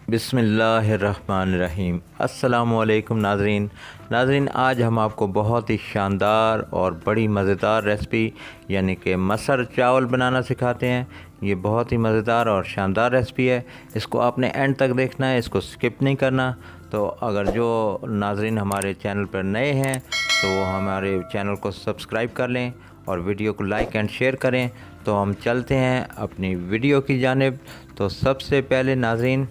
बिस्मिल्लाहिर्रहमानिर्रहीम। अस्सलामुअलैकुम नाज़रीन, आज हम आपको बहुत ही शानदार और बड़ी मज़ेदार रेसिपी यानी कि मसर चावल बनाना सिखाते हैं। ये बहुत ही मज़ेदार और शानदार रेसिपी है। इसको आपने एंड तक देखना है, इसको स्किप नहीं करना। तो अगर जो नाज़रीन हमारे चैनल पर नए हैं तो वो हमारे चैनल को सब्सक्राइब कर लें और वीडियो को लाइक एंड शेयर करें। तो हम चलते हैं अपनी वीडियो की जानिब। तो सबसे पहले नाज़रीन,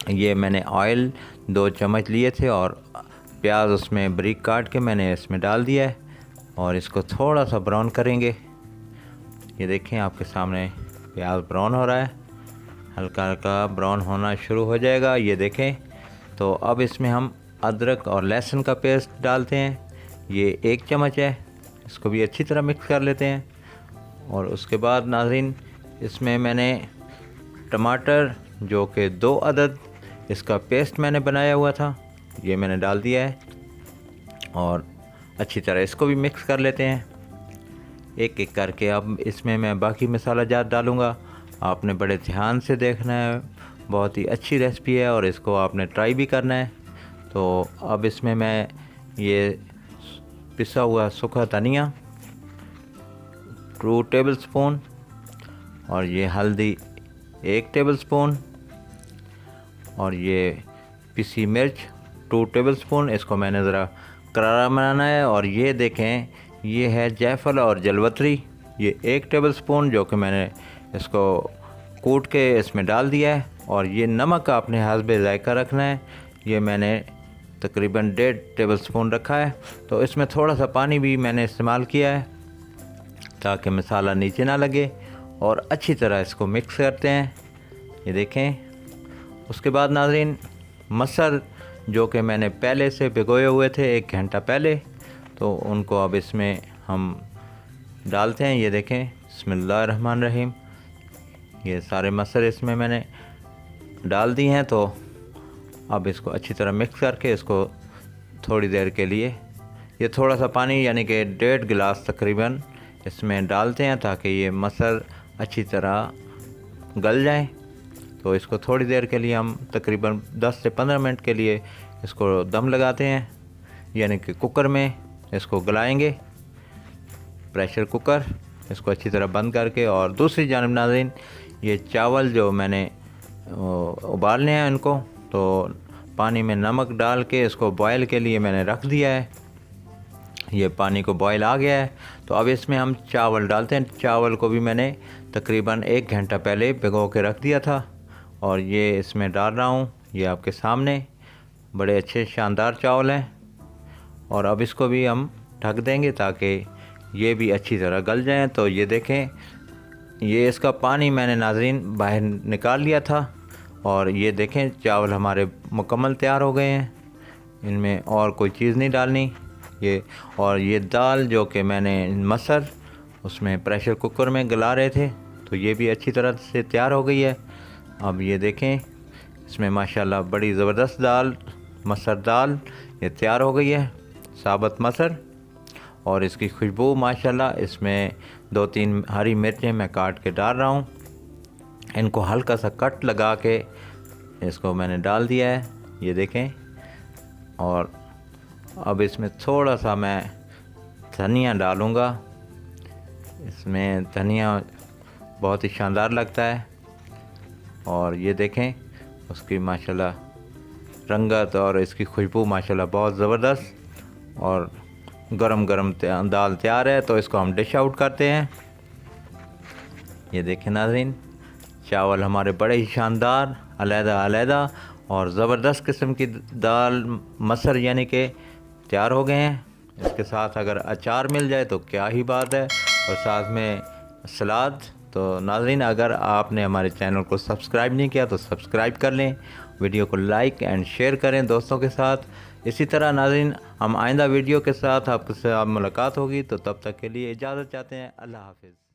ये मैंने ऑयल 2 चम्मच लिए थे और प्याज उसमें बारीक काट के मैंने इसमें डाल दिया है और इसको थोड़ा सा ब्राउन करेंगे। ये देखें आपके सामने प्याज ब्राउन हो रहा है, हल्का हल्का ब्राउन होना शुरू हो जाएगा। ये देखें। तो अब इसमें हम अदरक और लहसुन का पेस्ट डालते हैं। ये 1 चम्मच है, इसको भी अच्छी तरह मिक्स कर लेते हैं। और उसके बाद नाज़रीन, इसमें मैंने टमाटर जो कि 2 अदद, इसका पेस्ट मैंने बनाया हुआ था, ये मैंने डाल दिया है और अच्छी तरह इसको भी मिक्स कर लेते हैं एक एक करके। अब इसमें मैं बाकी मसाला जात डालूँगा। आपने बड़े ध्यान से देखना है, बहुत ही अच्छी रेसिपी है और इसको आपने ट्राई भी करना है। तो अब इसमें मैं ये पिसा हुआ सूखा धनिया 2 टेबलस्पून और ये हल्दी 1 टेबलस्पून और ये पिसी मिर्च 2 टेबलस्पून, इसको मैंने ज़रा करारा बनाना है। और ये देखें, ये है जायफल और जलवतरी, ये 1 टेबलस्पून जो कि मैंने इसको कूट के इसमें डाल दिया है। और ये नमक आपने हस्बे ज़ायका रखना है, ये मैंने तकरीबन 1.5 टेबलस्पून रखा है। तो इसमें थोड़ा सा पानी भी मैंने इस्तेमाल किया है ताकि मसाला नीचे ना लगे। और अच्छी तरह इसको मिक्स करते हैं। ये देखें। उसके बाद नाज़रीन, मसर जो कि मैंने पहले से भिगोए हुए थे 1 घंटा पहले, तो उनको अब इसमें हम डालते हैं। ये देखें, बिस्मिल्लाहिर्रहमानिर्रहीम। ये सारे मसर इसमें मैंने डाल दिए हैं। तो अब इसको अच्छी तरह मिक्स करके इसको थोड़ी देर के लिए, ये थोड़ा सा पानी यानी कि 1.5 गिलास तकरीबन इसमें डालते हैं ताकि ये मसर अच्छी तरह गल जाए। तो इसको थोड़ी देर के लिए हम तकरीबन 10 से 15 मिनट के लिए इसको दम लगाते हैं, यानी कि कुकर में इसको गलाएंगे, प्रेशर कुकर। इसको अच्छी तरह बंद करके, और दूसरी जानिब नाज़रीन, ये चावल जो मैंने उबालने हैं इनको, तो पानी में नमक डाल के इसको बॉयल के लिए मैंने रख दिया है। ये पानी को बॉयल आ गया है। तो अब इसमें हम चावल डालते हैं। चावल को भी मैंने तकरीबन 1 घंटा पहले भिगो के रख दिया था और ये इसमें डाल रहा हूँ। ये आपके सामने बड़े अच्छे शानदार चावल हैं। और अब इसको भी हम ढक देंगे ताकि ये भी अच्छी तरह गल जाएं। तो ये देखें, ये इसका पानी मैंने नाज़रीन बाहर निकाल लिया था और ये देखें चावल हमारे मुकम्मल तैयार हो गए हैं। इनमें और कोई चीज़ नहीं डालनी। और ये दाल जो कि मैंने मसर उसमें प्रेशर कुकर में गला रहे थे, तो ये भी अच्छी तरह से तैयार हो गई है। अब ये देखें, इसमें माशाल्लाह बड़ी ज़बरदस्त दाल, मसर दाल ये तैयार हो गई है, साबुत मसर। और इसकी खुशबू माशाल्लाह, इसमें 2-3 हरी मिर्चें मैं काट के डाल रहा हूँ। इनको हल्का सा कट लगा के इसको मैंने डाल दिया है। ये देखें। और अब इसमें थोड़ा सा मैं धनिया डालूँगा। इसमें धनिया बहुत ही शानदार लगता है। और ये देखें, उसकी माशाल्लाह रंगत और इसकी खुशबू माशाल्लाह बहुत ज़बरदस्त। और गरम गरम दाल तैयार है। तो इसको हम डिश आउट करते हैं। ये देखें नाज़रीन, चावल हमारे बड़े ही शानदार अलहदा और ज़बरदस्त किस्म की दाल मसर यानी कि तैयार हो गए हैं। इसके साथ अगर अचार मिल जाए तो क्या ही बात है, और साथ में सलाद। तो नाज़रीन, अगर आपने हमारे चैनल को सब्सक्राइब नहीं किया तो सब्सक्राइब कर लें, वीडियो को लाइक एंड शेयर करें दोस्तों के साथ। इसी तरह नाज़रीन, हम आइंदा वीडियो के साथ आपसे मुलाकात होगी। तो तब तक के लिए इजाज़त चाहते हैं। अल्लाह हाफ़िज़।